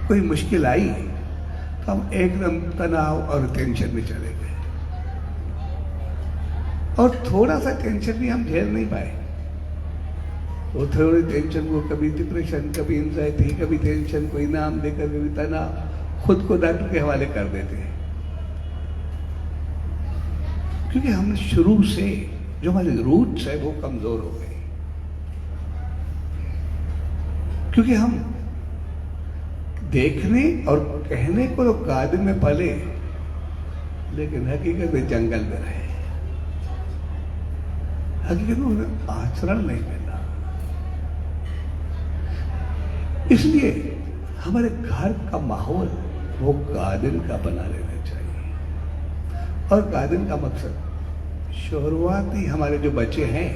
कोई मुश्किल आई तो हम एकदम तनाव और टेंशन में चले गए, और थोड़ा सा टेंशन भी हम झेल नहीं पाए। वो थोड़ी टेंशन को कभी डिप्रेशन, कभी एंजाइटी, कभी टेंशन, कोई नाम देकर कभी तनाव, खुद को डॉक्टर के हवाले कर देते हैं। क्योंकि हम शुरू से जो हमारे रूट्स है वो कमजोर हो गए, क्योंकि हम देखने और कहने को तो गार्डन में पले, लेकिन हकीकत में जंगल में रहे। हकीकत में उन्हें आचरण नहीं मिला। इसलिए हमारे घर का माहौल वो गार्डन का बना लेना चाहिए। और गार्डन का मकसद शुरुआती हमारे जो बच्चे हैं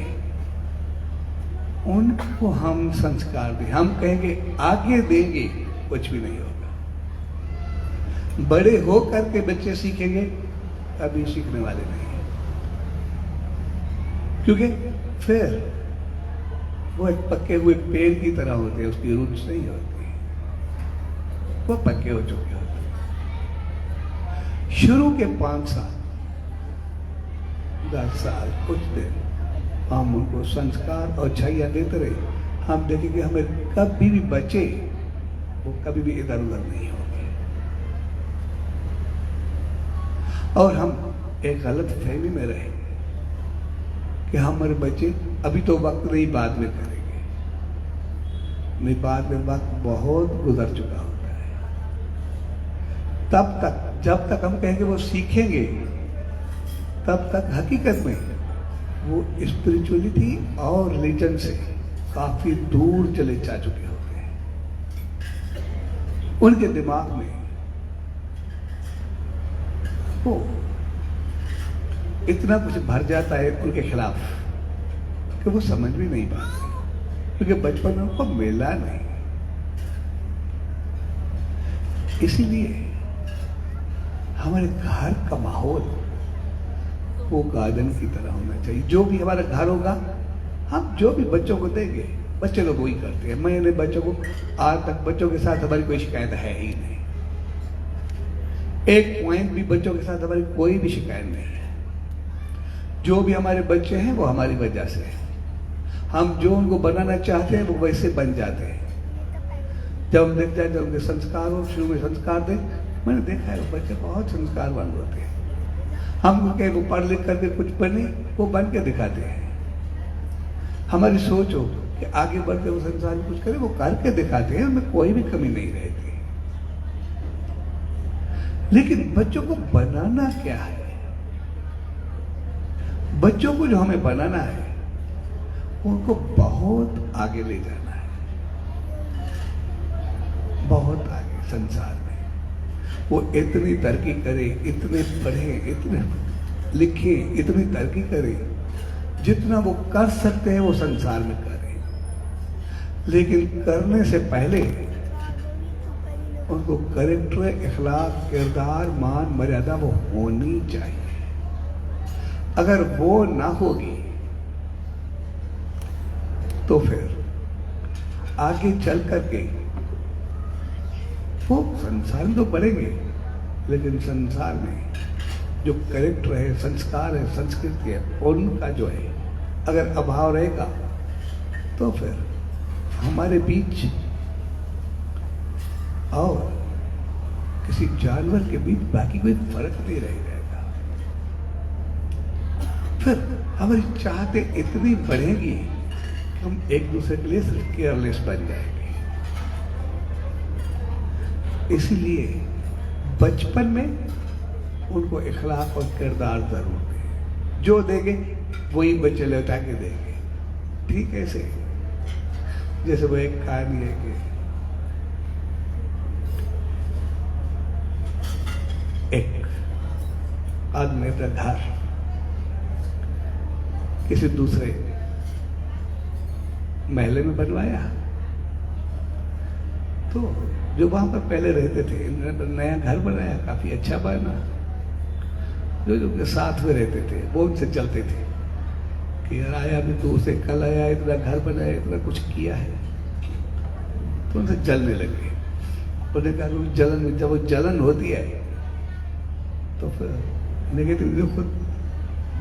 उनको हम संस्कार दें। हम कहेंगे आगे देंगे, कुछ भी नहीं होगा। बड़े हो करके बच्चे सीखेंगे, कभी सीखने वाले नहीं है, क्योंकि फिर वो एक पके हुए पेड़ की तरह होते हैं, उसकी रूट्स नहीं होती, वो पक्के हो चुके होते हैं। शुरू के 5 साल 10 साल कुछ दिन हम उनको संस्कार और अच्छाइयाँ देते रहे। हम देखेंगे हमें कभी भी बचे वो कभी भी इधर उधर नहीं होंगे। और हम एक गलत फहमी में रहे कि हमारे बच्चे अभी तो वक्त नहीं, बाद में करेंगे। नहीं, बाद में वक्त बहुत गुजर चुका होता है। तब तक जब तक हम कहेंगे वो सीखेंगे, तब तक हकीकत में वो स्पिरिचुअलिटी और रिलीजन से काफी दूर चले जा चुके होते हैं। उनके दिमाग में वो इतना कुछ भर जाता है उनके खिलाफ कि वो समझ भी नहीं पाते, क्योंकि बचपन में उनको मिला नहीं। इसीलिए हमारे घर का माहौल वो गार्डन की तरह होना चाहिए। जो भी हमारा घर होगा, हम जो भी बच्चों को देंगे, बच्चे लोग वही करते हैं। मैंने बच्चों को आज तक बच्चों के साथ हमारी कोई शिकायत है ही नहीं। एक पॉइंट भी बच्चों के साथ हमारी कोई भी शिकायत नहीं है। जो भी हमारे बच्चे हैं वो हमारी वजह से है। हम जो उनको बनाना चाहते हैं वो वैसे बन जाते हैं। जब हम देखते हैं, जब उनके संस्कार हो, शुरू में संस्कार दें, मैंने देखा है बच्चे बहुत संस्कारवान होते हैं। हम कहे वो पढ़ लिख करके कुछ बने, वो बन के दिखाते हैं। हमारी सोच हो कि आगे बढ़ के वो संसार में कुछ करे, वो करके दिखाते हैं, उनमें कोई भी कमी नहीं रहती। लेकिन बच्चों को बनाना क्या है? बच्चों को जो हमें बनाना है उनको बहुत आगे ले जाना है, बहुत आगे संसार में। वो इतनी तरक्की करे, इतने पढ़े, इतने लिखे, इतनी तरक्की करे, जितना वो कर सकते हैं वो संसार में करें। लेकिन करने से पहले उनको कैरेक्टर, इखलाक, किरदार, मान, मर्यादा वो होनी चाहिए। अगर वो ना होगी तो फिर आगे चल करके वो संसार में तो बढ़ेंगे, लेकिन संसार में जो कैरेक्टर है, संस्कार है, संस्कृति है, उनका जो है अगर अभाव रहेगा तो फिर हमारे बीच और किसी जानवर के बीच बाकी कोई फर्क नहीं रह जाएगा। फिर हमारी चाहतें इतनी बढ़ेगी कि हम एक दूसरे के लिए सिर्फ केयरलेस बन जाएंगे। इसलिए बचपन में उनको इखलाक और किरदार जरूर दें। जो देंगे वही बच्चे लौटा के देंगे। ठीक है, ऐसे जैसे वो एक कहानी है कि एक आदमी अपना घर किसी दूसरे महल में बनवाया, तो जो वहां पर पहले रहते थे, इन्होंने नया घर बनाया, काफी अच्छा बना। जो उनके साथ में रहते थे वो उनसे चलते थे कि यार आया भी तो उसे, कल आया, इतना घर बनाया, इतना कुछ किया है, तो उनसे जलने लगे। उन्होंने कहा कि जलन में, जब वो जलन होती है तो फिर नेगेटिव खुद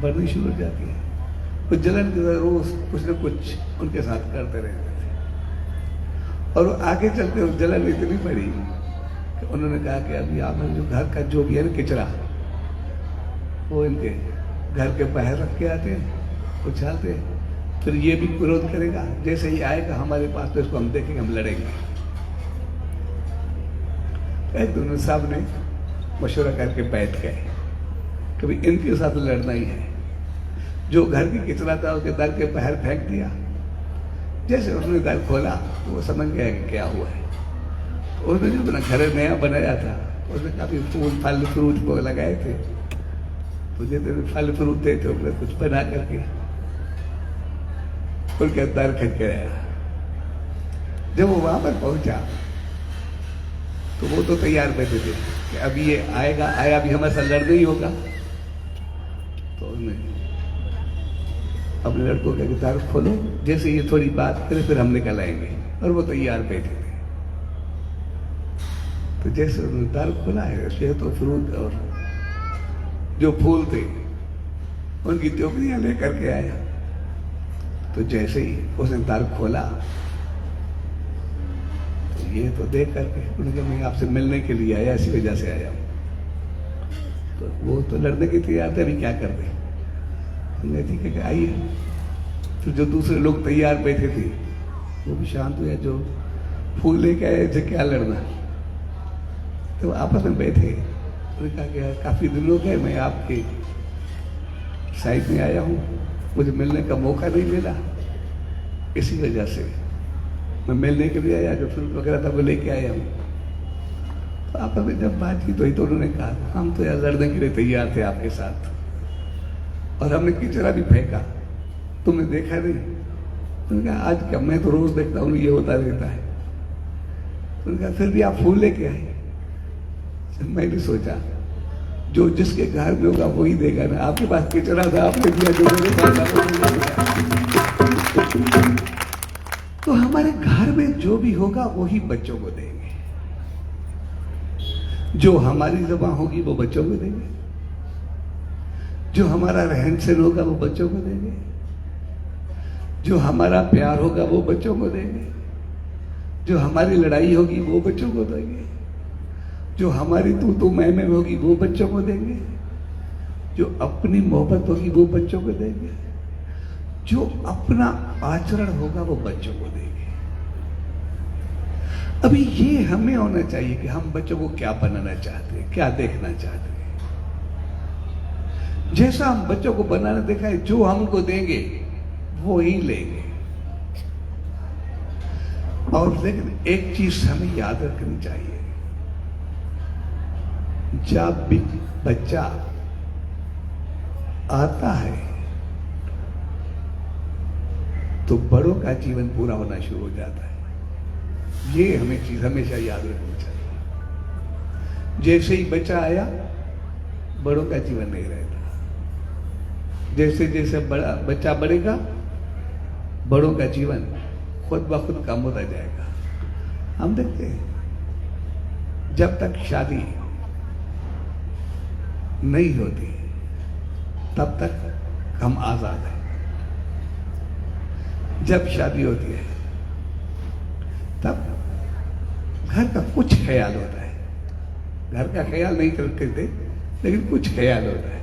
बढ़नी शुरू हो जाती है। तो जलन के रोज कुछ न कुछ उनके साथ करते रहते थे और वो आगे चलते उस जलन इतनी बड़ी कि उन्होंने कहा कि अभी आप जो घर का जो भी है ना किचरा, वो इनके घर के बाहर रख के आते हैं, उछालते हैं, फिर ये भी विरोध करेगा, जैसे ही आएगा हमारे पास तो इसको हम देखेंगे, हम लड़ेंगे। एक दोनों साहब ने मशवरा करके बैठ गए, कभी इनके साथ लड़ना ही है। जो घर की किचरा था उसके दर के बाहर फेंक दिया। जैसे उसने दर खोला तो वो समझ गया कि क्या हुआ है। तो उसने जो अपना घर नया बनाया था उसने काफी फूल फल फ्रूट वो लगाए थे, तो जितने फल फ्रूट थे तो उसने कुछ बना करके उनके दर खटखटाया। जब वो वहां पर पहुंचा तो वो तो तैयार बैठे थे कि अभी ये आएगा, आया भी हमारे साथ लड़ना ही होगा। तो उन्होंने अपने लड़कों के दर खोलो, जैसे ये थोड़ी बात करे फिर हम निकल आएंगे, और वो तैयार बैठे थे। तो जैसे उन्होंने दर खोला है उसके तो फ्रूट और जो फूल थे उनकी टोकरियां लेकर के आया। तो जैसे ही उसने दर खोला तो ये तो देख करके उन्होंने कहा मैं आपसे मिलने के लिए आया, इसी वजह से आया हूं। तो वो तो लड़ने की तैयार थे, अभी क्या कर रहे? ठीक है आइए। तो जो दूसरे लोग तैयार बैठे थे वो भी शांत हुए, जो फूल लेके आए थे क्या लड़ना। तो आपस में बैठे, उन्होंने कहा कि काफी दिन हो गए मैं आपके साइड में आया हूँ, मुझे मिलने का मौका नहीं मिला, इसी वजह से मैं मिलने के लिए आया, जो फ्रूट वगैरह था वो लेके आया हूँ। तो आपस में जब बात की तो उन्होंने कहा हम तो यार लड़ने के लिए तैयार थे आपके साथ, और हमने किचरा भी फेंका, तुमने देखा नहीं? उन्होंने कहा आज क्या, मैं तो रोज देखता हूँ ये होता रहता है। उन्होंने कहा फिर भी आप फूल लेके आए। मैंने सोचा जो जिसके घर में होगा वही देगा ना, आपके पास किचरा था आपने दिया, जो मेरे पास था वो नहीं दिया। तो हमारे घर में जो भी होगा वही बच्चों को देंगे, जो हमारी ज़बान होगी वो बच्चों को देंगे, जो हमारा रहन सहन होगा वो बच्चों को देंगे, जो हमारा प्यार होगा वो बच्चों को देंगे, जो हमारी लड़ाई होगी वो बच्चों को देंगे, जो हमारी तू मैं होगी वो बच्चों को देंगे, जो अपनी मोहब्बत होगी वो बच्चों को देंगे, जो अपना आचरण होगा वो बच्चों को देंगे। अभी ये हमें होना चाहिए कि हम बच्चों को क्या बनाना चाहते हैं, क्या देखना चाहते हैं। जैसा हम बच्चों को बनाना देखा है, जो हम उनको देंगे वो ही लेंगे। और लेकिन एक चीज हमें याद रखनी चाहिए, जब भी बच्चा आता है तो बड़ों का जीवन पूरा होना शुरू हो जाता है। ये हमें चीज हमेशा याद रखनी चाहिए। जैसे ही बच्चा आया बड़ों का जीवन नहीं रहता, जैसे जैसे बड़ा बच्चा बढ़ेगा बड़ों का जीवन खुद ब खुद कम होता जाएगा। हम देखते हैं जब तक शादी नहीं होती तब तक हम आजाद हैं, जब शादी होती है तब घर का कुछ ख्याल होता है, घर का ख्याल नहीं करते लेकिन कुछ ख्याल होता है।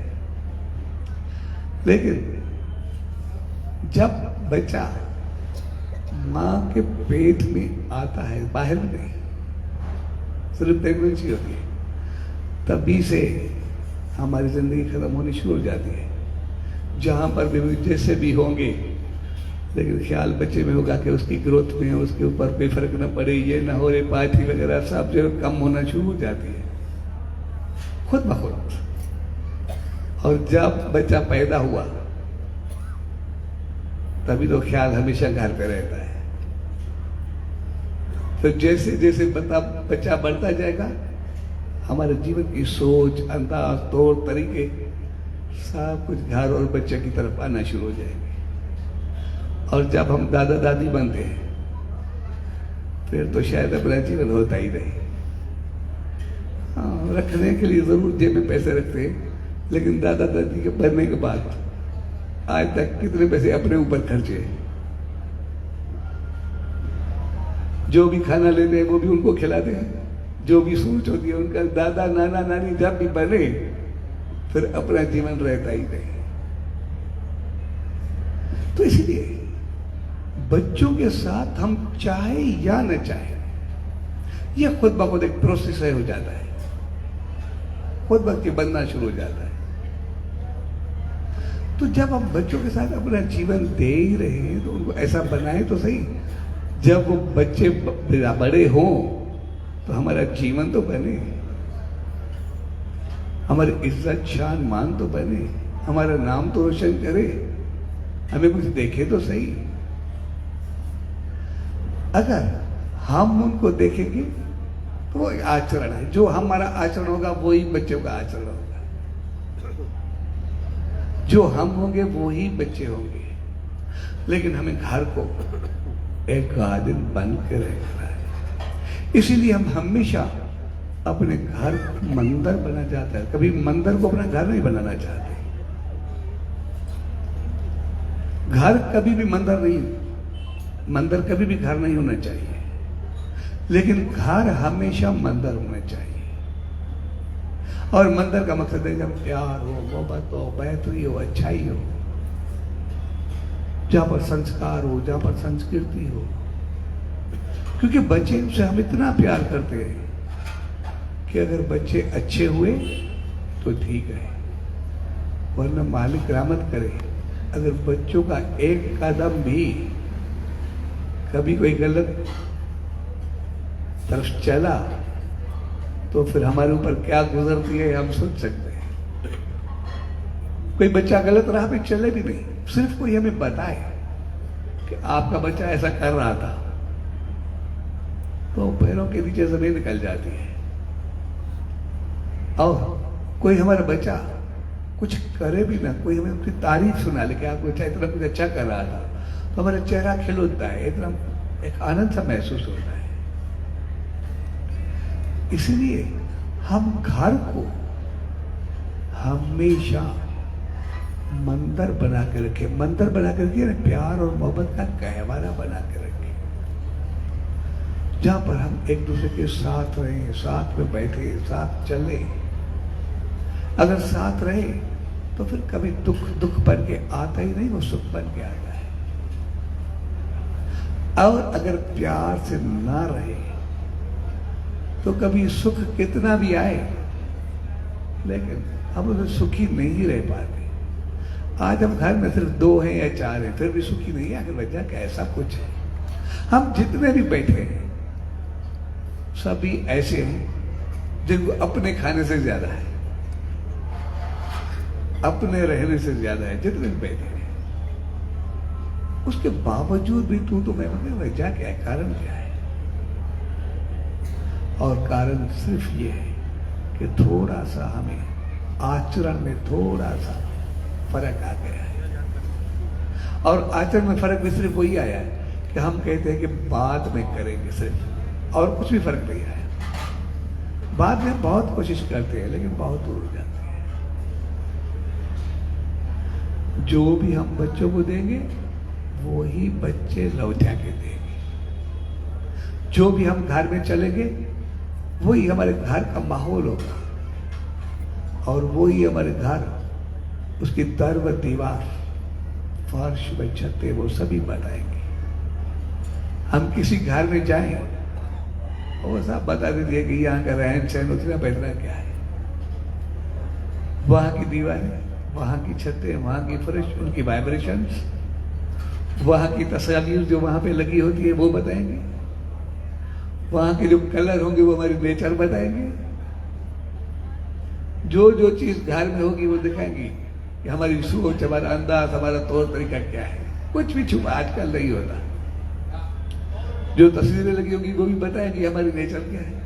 लेकिन जब बच्चा मां के पेट में आता है, बाहर नहीं, सिर्फ प्रेगनेंसी होती है, तभी से हमारी जिंदगी खत्म होनी शुरू हो जाती है। जहां पर भी जैसे भी होंगे, लेकिन ख्याल बच्चे में होगा कि उसकी ग्रोथ में उसके ऊपर कोई फर्क न पड़े, ये ना हो रहे, पाथी वगैरह सब जो कम होना शुरू हो जाती है खुद ब खुद। और जब बच्चा पैदा हुआ तभी तो ख्याल हमेशा घर पे रहता है। तो जैसे जैसे बच्चा बढ़ता जाएगा हमारे जीवन की सोच, अंदाज, तौर तरीके सब कुछ घर और बच्चे की तरफ आना शुरू हो जाएंगे। और जब हम दादा दादी बनते हैं फिर तो शायद अपना जीवन होता ही नहीं। हाँ, रखने के लिए जरूर जेब में पैसे रखते हैं, लेकिन दादा दादी के बनने के बाद आज तक कितने पैसे अपने ऊपर खर्चे। जो भी खाना लेते हैं वो भी उनको खिलाते हैं, जो भी सोच होती है उनका दादा नाना नानी जब भी बने फिर अपना जीवन रहता ही नहीं। तो इसलिए बच्चों के साथ हम चाहे या न चाहे, यह खुद ब खुद एक प्रोसेस हो जाता है, खुद ब खुद बनना शुरू हो जाता है। तो जब हम बच्चों के साथ अपना जीवन दे ही रहे हैं तो उनको ऐसा बनाए तो सही, जब वो बच्चे बड़े हों तो हमारा जीवन तो बने, हमारी इज्जत शान मान तो बने, हमारा नाम तो रोशन करे, हमें कुछ देखे तो सही। अगर हम उनको देखेंगे तो वो आचरण है, जो हमारा आचरण होगा वही बच्चों का आचरण होगा, जो हम होंगे वो ही बच्चे होंगे। लेकिन हमें घर को एक गार्डन बन के रखना है, इसीलिए हम हमेशा अपने घर को मंदिर बना जाता है, कभी मंदिर को अपना घर नहीं बनाना चाहते। घर कभी भी मंदिर नहीं, मंदिर कभी भी घर नहीं होना चाहिए, लेकिन घर हमेशा मंदिर होना चाहिए। और मंदिर का मकसद है जब प्यार हो, मोहब्बत हो, बेहतरी हो, अच्छाई हो, जहां पर संस्कार हो, जहां पर संस्कृति हो। क्योंकि बच्चे से हम इतना प्यार करते हैं कि अगर बच्चे अच्छे हुए तो ठीक है, वरना मालिक रहमत करे अगर बच्चों का एक कदम भी कभी कोई गलत तरफ चला तो फिर हमारे ऊपर क्या गुजरती है हम सोच सकते हैं। कोई बच्चा गलत राह पे चले भी नहीं, सिर्फ कोई हमें बताए कि आपका बच्चा ऐसा कर रहा था, तो पैरों के नीचे जमीन निकल जाती है। और कोई हमारा बच्चा कुछ करे भी ना, कोई हमें उसकी तारीफ सुना ले कि आपको इतना कुछ अच्छा कर रहा था, तो हमारा चेहरा खिल उठता है, इतना एक आनंद सा महसूस होता है। इसलिए हम घर को हमेशा मंदिर बना के रखें, मंदिर बना के रखिए, प्यार और मोहब्बत का गहवारा बना के रखें, जहां पर हम एक दूसरे के साथ रहें, साथ में बैठे, साथ चले। अगर साथ रहे तो फिर कभी दुख दुख बन के आता ही नहीं, वो सुख बन के आता है। और अगर प्यार से ना रहे तो कभी सुख कितना भी आए लेकिन हम उसमें सुखी नहीं रह पाते। आज हम घर में सिर्फ 2 हैं या 4 हैं फिर भी सुखी नहीं है, आखिर वजह क्या? ऐसा कुछ है। हम जितने भी बैठे हैं सभी ऐसे हैं जिनको अपने खाने से ज्यादा है, अपने रहने से ज्यादा है, जितने भी बैठे हैं। उसके बावजूद भी तू तो मैं मतलब वजह क्या है, कारण क्या है? और कारण सिर्फ ये है कि थोड़ा सा हमें आचरण में थोड़ा सा फर्क आ गया है। और आचरण में फर्क भी सिर्फ वही आया है कि हम कहते हैं कि बाद में करेंगे सिर्फ, और कुछ भी फर्क नहीं आया। बाद में बहुत कोशिश करते हैं लेकिन बहुत दूर हो जाते हैं। जो भी हम बच्चों को देंगे वो ही बच्चे लौटा के देंगे। जो भी हम घर में चलेंगे वही हमारे घर का माहौल होगा, और वही हमारे घर, उसकी दर व दीवार, फर्श व छतें, वो सभी बताएंगे। हम किसी घर में जाएं वो सब बता दीजिए कि यहाँ का रहन सहन, उतना बैठना क्या है, वहां की दीवारें, वहां की छतें, वहां की फर्श, उनकी वाइब्रेशंस, वहां की तस्वीर जो वहां पे लगी होती है वो बताएंगे, वहां के जो कलर होंगे वो हमारी नेचर बताएंगे, जो जो चीज घर में होगी वो दिखाएंगी कि हमारी सोच, हमारा अंदाज, हमारा तौर तरीका क्या है। कुछ भी छुपा आजकल नहीं होता। जो तस्वीरें लगी होगी वो भी बताएंगी हमारी नेचर क्या है,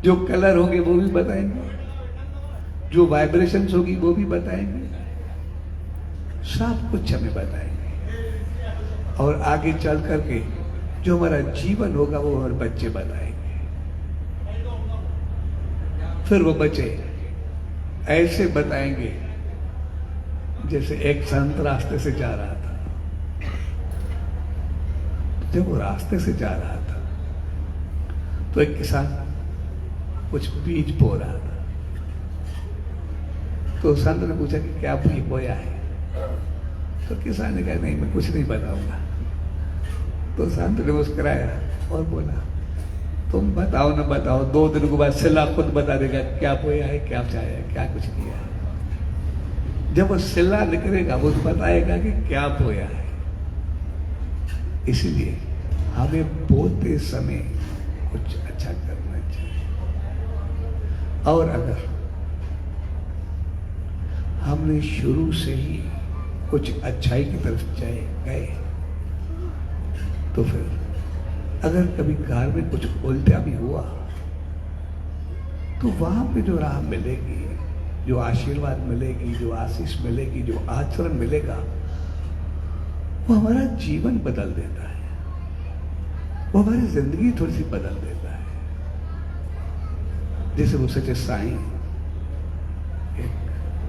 जो कलर होंगे वो भी बताएंगे, जो वाइब्रेशंस होगी वो भी बताएंगे, सब कुछ हमें बताएंगे। और आगे चल करके जो हमारा जीवन होगा वो हमारे बच्चे बताएंगे। फिर वो बच्चे ऐसे बताएंगे जैसे एक संत रास्ते से जा रहा था। जब वो रास्ते से जा रहा था तो एक किसान कुछ बीज बो रहा था। तो संत ने पूछा कि क्या बीज बोया है? तो किसान ने कहा नहीं, मैं कुछ नहीं बताऊंगा। तो संत ने मुस्कुराया और बोला, तुम बताओ ना बताओ, 2 दिन के बाद सिला खुद बता देगा क्या बोया है, क्या चाया है, क्या कुछ किया है। जब वो सिला निकलेगा वो बताएगा कि क्या बोया है। इसलिए हमें बोते समय कुछ अच्छा करना चाहिए। और अगर हमने शुरू से ही कुछ अच्छाई की तरफ गए तो फिर अगर कभी घर में कुछ उल्टा भी हुआ तो वहां पे जो राह मिलेगी, जो आशीर्वाद मिलेगी, जो आशीष मिलेगी, जो आचरण मिलेगा, वो हमारा जीवन बदल देता है, वो हमारी जिंदगी थोड़ी सी बदल देता है। जैसे वो सच्चे साईं, एक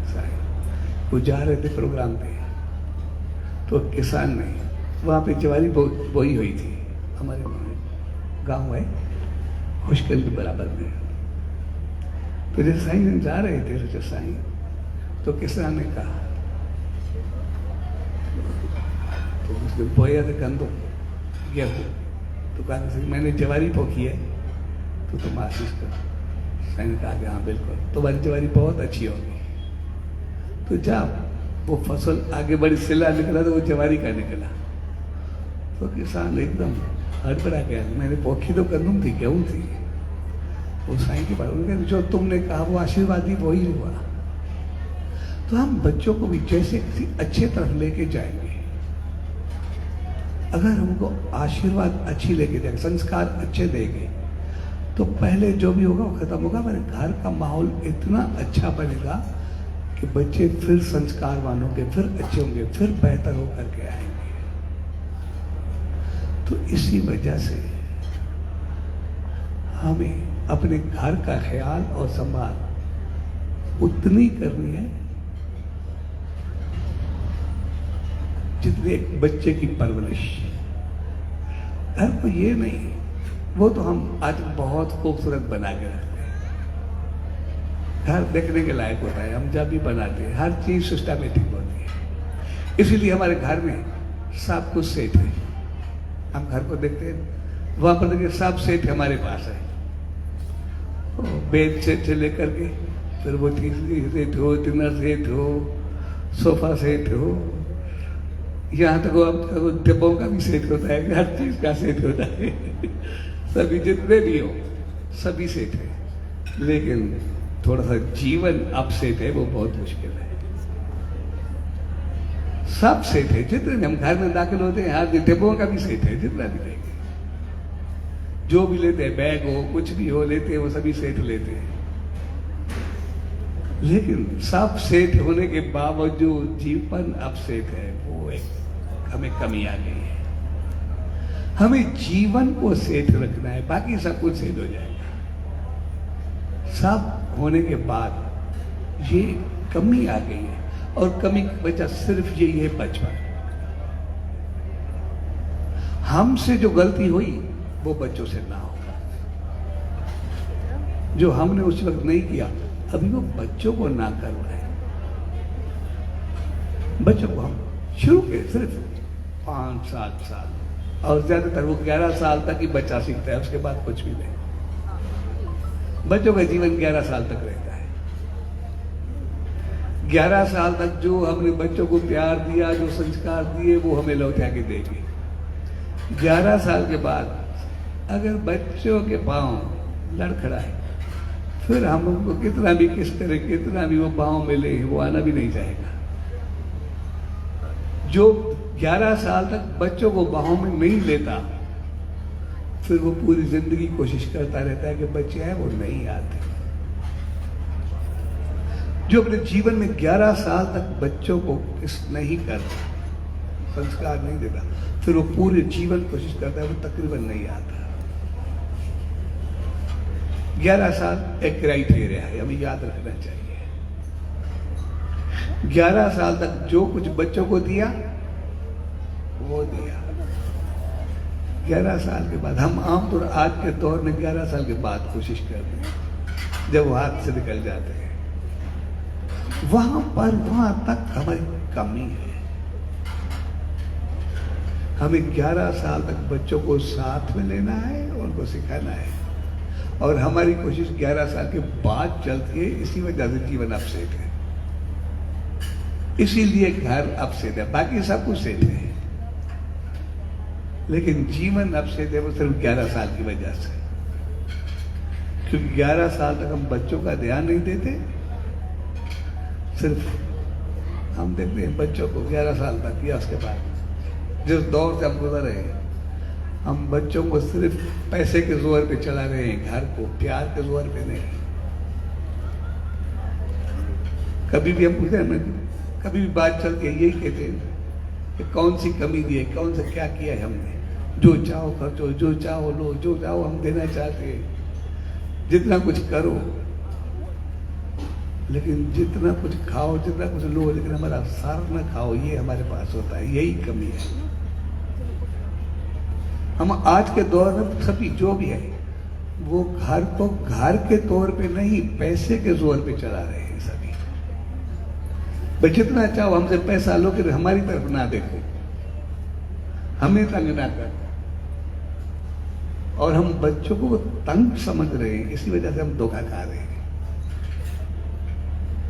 साईं वो जा रहे थे प्रोग्राम पे, तो किसान ने वहां पे ज्वारी बोई हुई थी। हमारे गांव है खुशकल के बराबर में। तो जैसे साईं जा रहे थे सच्चे साईं, तो किसान ने कहा, तो उसने बोया था गंदम गेहूं, तो कहा मैंने ज्वारी पोखी है तो तुम आशीष करो। साईं ने कहा कि हाँ बिल्कुल, तुम्हारी ज्वारी बहुत अच्छी होगी। तो जब वो फसल आगे बड़ी सिला निकला तो वो ज्वारी का निकला। तो किसान एकदम हड़बड़ा गया, मैंने पोखी तो गंदम थी, गेहूं थी। वो साईं की बात, उन्होंने जो तुमने कहा वो आशीर्वाद ही वही हुआ। तो हम बच्चों को भी जैसे किसी अच्छे तरफ लेके जाएंगे, अगर हमको आशीर्वाद अच्छी लेके जाएंगे, संस्कार अच्छे देंगे, तो पहले जो भी होगा वो खत्म होगा। हमारे घर का माहौल इतना अच्छा बनेगा कि बच्चे फिर संस्कारवान होंगे, फिर अच्छे होंगे, फिर बेहतर होकर के आएंगे। तो इसी वजह से हमें अपने घर का ख्याल और संभाल उतनी करनी है जितने एक बच्चे की परवरिश। घर को ये नहीं, वो तो हम आज बहुत खूबसूरत बना के रखते हैं, घर देखने के लायक होता है, हम जब भी बनाते हैं हर चीज सिस्टमेटिक होती है। इसीलिए हमारे घर में सब कुछ सेट है। हम घर को देखते हैं, वहां पर देखिए सब सेट हमारे पास है। बेड सेट से लेकर के फिर वो सेट हो, डिनर सेट हो, सोफा सेट हो, यहाँ तक वो डिब्बों का भी सेट होता है, हर चीज का सेट होता है। सभी जितने भी हो सभी सेट है, लेकिन थोड़ा सा जीवन अब सेट है वो बहुत मुश्किल है। सब सेट है, जितने हम घर में दाखिल होते हैं हर डिब्बों का भी सेट है, जितना भी लेंगे, जो भी लेते हैं, बैग हो कुछ भी हो लेते हैं, वो सभी सेट लेते हैं। लेकिन सब सेट होने के बावजूद जीवन अब सेट है, वो एक हमें कमी आ गई है। हमें जीवन को सेट रखना है, बाकी सब कुछ सेट हो जाएगा। सब होने के बाद ये कमी आ गई है, और कमी की वजह सिर्फ यही है बचपन। हमसे जो गलती हुई वो बच्चों से ना हो। जो हमने उस वक्त नहीं किया अभी वो बच्चों को ना करवाए। बच्चों को हम शुरू के सिर्फ 5-7 साल, और ज्यादातर वो 11 साल तक ही बच्चा सीखता है, उसके बाद कुछ भी नहीं। बच्चों का जीवन 11 साल तक रहता है। 11 साल तक जो हमने बच्चों को प्यार दिया, जो संस्कार दिए, वो हमें लौटा के देंगे। 11 साल के बाद अगर बच्चों के पांव लड़खड़ाए, फिर हम उनको कितना भी किस तरह कितना भी वो पांव मिले, वो आना भी नहीं चाहेगा। जो 11 साल तक बच्चों को बाहों में नहीं लेता, फिर वो पूरी जिंदगी कोशिश करता रहता है कि बच्चे हैं वो नहीं आते। जो अपने जीवन में 11 साल तक बच्चों को किस नहीं करता, संस्कार नहीं देता, फिर वो पूरे जीवन कोशिश करता है, वो तकरीबन नहीं आता। 11 साल एक क्राइटेरिया है, हमें याद रखना चाहिए। 11 साल तक जो कुछ बच्चों को दिया वो दिया। 11 साल के बाद हम आमतौर आज के दौर में 11 साल के बाद कोशिश करते हैं, जब वो हाथ से निकल जाते हैं, वहां तक हमारी कमी है। हमें 11 साल तक बच्चों को साथ में लेना है, उनको सिखाना है, और हमारी कोशिश 11 साल के बाद चलती है। इसी वजह से जीवन अपसेट है, इसीलिए घर अपसेट है, बाकी सब कुछ सेट है, लेकिन जीवन अपसेट है वो सिर्फ 11 साल की वजह से। क्योंकि 11 साल तक हम बच्चों का ध्यान नहीं देते, सिर्फ हम देखते हैं बच्चों को 11 साल तक, या उसके बाद जिस दौर से हम गुजर रहे हैं, हम बच्चों को सिर्फ पैसे के जोर पे चला रहे हैं, घर को प्यार के जोर पे नहीं। कभी भी हम पूछते हैं, कभी भी बात चलती है, यही कहते हैं कि कौन सी कमी दी है, कौन सा क्या किया है हमने। जो चाहो खर्चो, जो चाहो लो, जो चाहो हम देना चाहते हैं, जितना कुछ करो, लेकिन जितना कुछ खाओ, जितना कुछ लो, लेकिन हमारा सार न खाओ, ये हमारे पास होता है, यही कमी है। हम आज के दौर में सभी जो भी है वो घर को घर के तौर पे नहीं, पैसे के जोर पे चला रहे हैं सभी। भाई जितना चाहो हमसे पैसा लो, कि हमारी तरफ ना देखो, हमें तंग ना करो, और हम बच्चों को तंग समझ रहे हैं, इसी वजह से हम धोखा खा रहे हैं।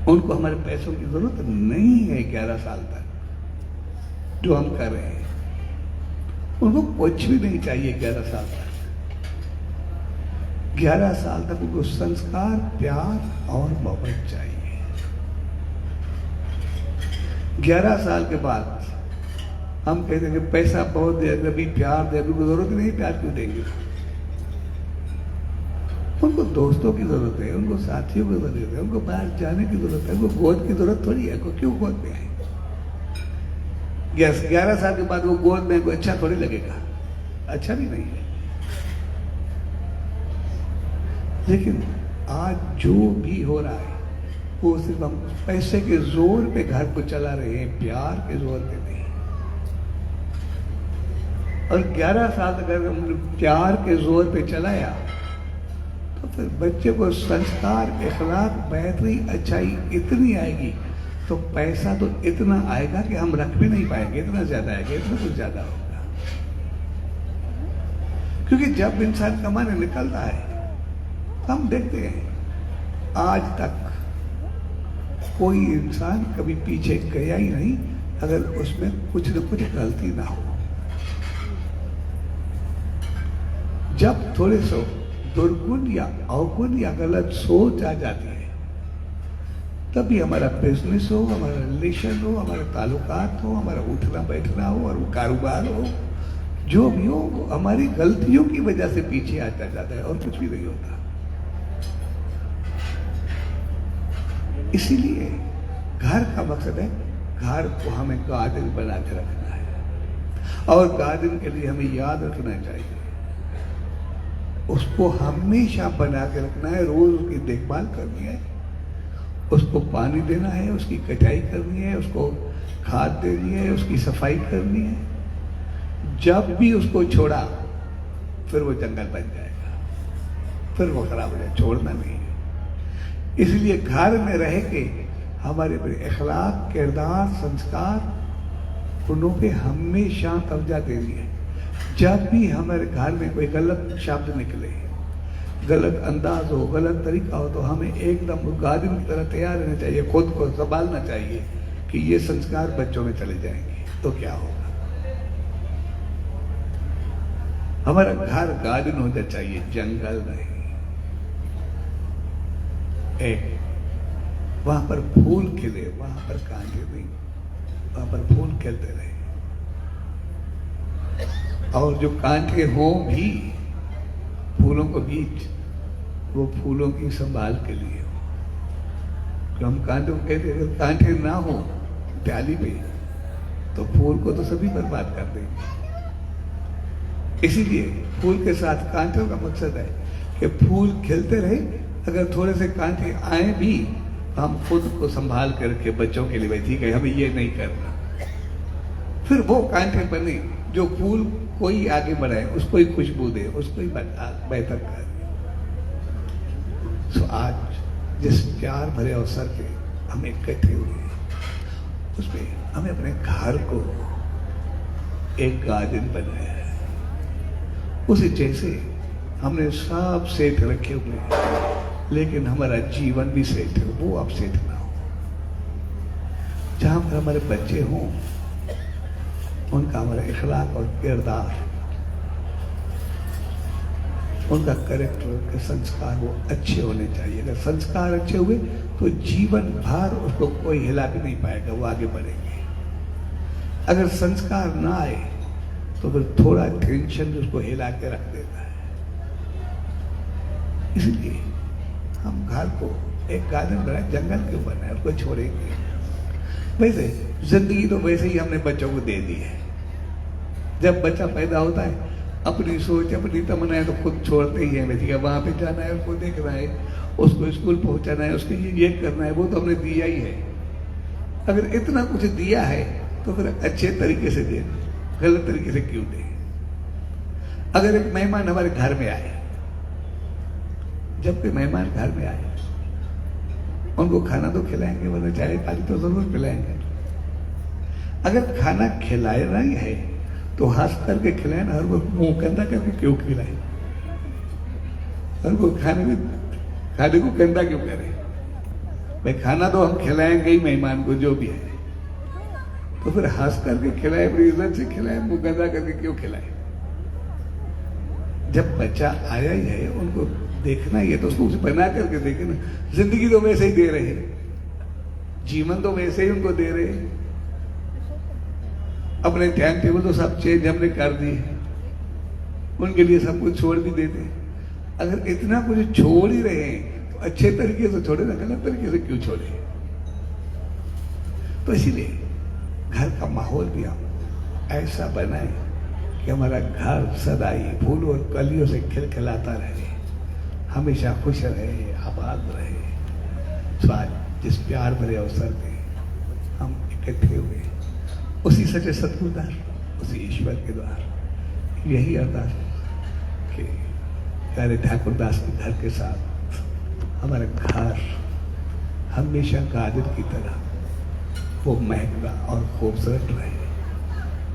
उनको हमारे पैसों की जरूरत नहीं है 11 साल तक जो हम कर रहे हैं, उनको कुछ भी नहीं चाहिए 11 साल तक। 11 साल तक उनको संस्कार, प्यार और मोहब्बत चाहिए। 11 साल के बाद हम कहते हैं कि पैसा बहुत दे, कभी प्यार दे, उनको जरूरत नहीं, प्यार क्यों देंगे? उनको दोस्तों की जरूरत है, उनको साथियों की जरूरत है, उनको बाहर जाने की जरूरत है, उनको गोद की जरूरत थोड़ी है। क्यों गोद में आए? 11 साल के बाद वो गोद में को अच्छा थोड़ी लगेगा, अच्छा भी नहीं है। लेकिन आज जो भी हो रहा है वो सिर्फ हम पैसे के जोर पे घर को चला रहे हैं, प्यार के जोर पे नहीं। और 11 साल तक अगर हमने प्यार के जोर पे चलाया तो फिर बच्चे को संस्कार, इखलाक, बेहतरी, अच्छाई इतनी आएगी, तो पैसा तो इतना आएगा कि हम रख भी नहीं पाएंगे, इतना ज्यादा आएगा, इतना कुछ ज्यादा होगा। क्योंकि जब इंसान कमाने निकलता है, हम देखते हैं आज तक कोई इंसान कभी पीछे गया ही नहीं अगर उसमें कुछ न कुछ गलती ना हो। जब थोड़े सो दुर्गुण या अवगुण या गलत सोच आ जाती है, तभी हमारा बिजनेस हो, हमारा रिलेशन हो, हमारे ताल्लुकात हो, हमारा उठना बैठना हो और वो कारोबार हो, जो भी हो, वो हमारी गलतियों की वजह से पीछे आता जाता है और कुछ भी नहीं होता। इसीलिए घर का मकसद है, घर को हमें गार्डन बना के रखना है, और गार्डन के लिए हमें याद रखना चाहिए, उसको हमेशा बना के रखना है, रोज उसकी देखभाल करनी है, उसको पानी देना है, उसकी कटाई करनी है, उसको खाद देनी है, उसकी सफाई करनी है। जब भी उसको छोड़ा फिर वो जंगल बन जाएगा, फिर वो खराब हो जाएगा, छोड़ना नहीं है। इसलिए घर में रह के हमारे इखलाक, किरदार, संस्कार, उन्हों पे हमेशा तवज्जो देनी है। जब भी हमारे घर में कोई गलत शब्द निकले, गलत अंदाज हो, गलत तरीका हो, तो हमें एकदम गार्डन की तरह तैयार रहना चाहिए, खुद को संभालना चाहिए कि ये संस्कार बच्चों में चले जाएंगे तो क्या होगा। हमारा घर गार्डन होना चाहिए, जंगल नहीं। वहां पर फूल खिले, वहां पर कांटे नहीं, वहां पर फूल खिलते रहे, और जो कांटे हो भी फूलों को बीच, वो फूलों की संभाल के लिए हो। तो हम कांटों को कहते हैं, अगर कांटे ना हो डाली पे तो फूल को तो सभी बर्बाद कर देंगे। इसीलिए फूल के साथ कांटों का मकसद है कि फूल खिलते रहे, अगर थोड़े से कांटे आए भी तो हम खुद को संभाल करके बच्चों के लिए ठीक है हमें ये नहीं करना। फिर वो कांटे बने जो फूल कोई आगे बढ़ाए, उसको ही खुशबू दे, उसको ही बेहतर कर। तो आज जिस प्यार भरे अवसर पे हम इकट्ठे हुए, उसमें हमें अपने घर को एक गार्डन बनाया है। उसी जैसे हमने सब सेठ रखे हुए हैं, लेकिन हमारा जीवन भी सेठ है, वो अब सेठ ना हो। जहां पर हमारे बच्चे हों, उनका हमारा इखलाक और किरदार, उनका कैरेक्टर, उनके संस्कार वो अच्छे होने चाहिए। अगर संस्कार अच्छे हुए तो जीवन भर उसको कोई हिला भी नहीं पाएगा, वो आगे बढ़ेंगे। अगर संस्कार ना आए तो फिर थोड़ा टेंशन उसको हिला के रख देता है। इसलिए हम घर को एक गार्डन बनाए, जंगल क्यों बनाए, उसको छोड़ेंगे। वैसे जिंदगी तो वैसे ही हमने बच्चों को दे दी है। जब बच्चा पैदा होता है अपनी सोच अपनी तमन्नाएं तो खुद छोड़ते ही है। वैसे वहां पे जाना है, उसको देखना है, उसको स्कूल पहुंचाना है, उसके ये करना है, वो तो हमने दिया ही है। अगर इतना कुछ दिया है तो फिर अच्छे तरीके से दे, गलत तरीके से क्यों दे। अगर एक मेहमान हमारे घर में आए, जब कोई मेहमान घर में आए उनको खाना तो खिलाएंगे, वरना चाय पानी तो जरूर पिलाएंगे। अगर खाना खिलाना ही है तो हंस करके खिलाए ना, हर वो मुंह गंदा करके क्यों खिलाए, हर वो खाने को गंदा क्यों करे। भाई खाना तो हम खिलाएंगे ही मेहमान को जो भी है, तो फिर हंस करके खिलाए, बड़ी इज्जत से खिलाए, मुंह गंदा करके क्यों खिलाए। जब बच्चा आया ही है उनको देखना ही है तो उसको उसे बना करके देखे ना। जिंदगी तो वैसे ही दे रहे हैं, जीवन तो वैसे ही उनको दे रहे हैं। अपने टाइम टेबल तो सब चेंज हमने कर दिए, उनके लिए सब कुछ छोड़ भी देते। अगर इतना कुछ छोड़ ही रहे हैं तो अच्छे तरीके से छोड़े ना, गलत तरीके से क्यों छोड़े। तो इसीलिए घर का माहौल भी हम ऐसा बनाए कि हमारा घर सदा ही फूलों और कलियों से खिलखिलाता रहे, हमेशा खुश रहे, आबाद रहे। तो आज जिस प्यार भरे अवसर पे हम इकट्ठे हुए, उसी सच्चे सतगुरुदार, उसी ईश्वर के द्वार यही अरदास कि प्यारे ठाकुरदास के घर के साथ हमारा घर हमेशा गाजर की तरह वो महंगा और खूबसूरत रहे,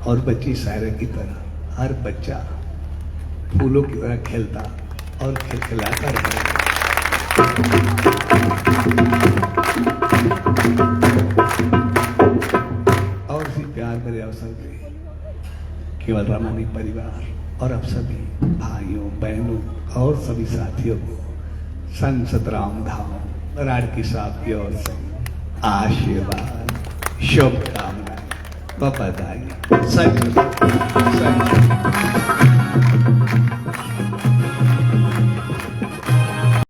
और बच्ची सायरा की तरह हर बच्चा फूलों की तरह खिलता और खिलखिलाता रहे। और इसी प्यार भरे अवसर पे केवल रामानी परिवार और अब सभी भाइयों बहनों और सभी साथियों को संत सतराम धाम राड़की साहब की ओर से आशीर्वाद, शुभकामनाएं, बधाई। सच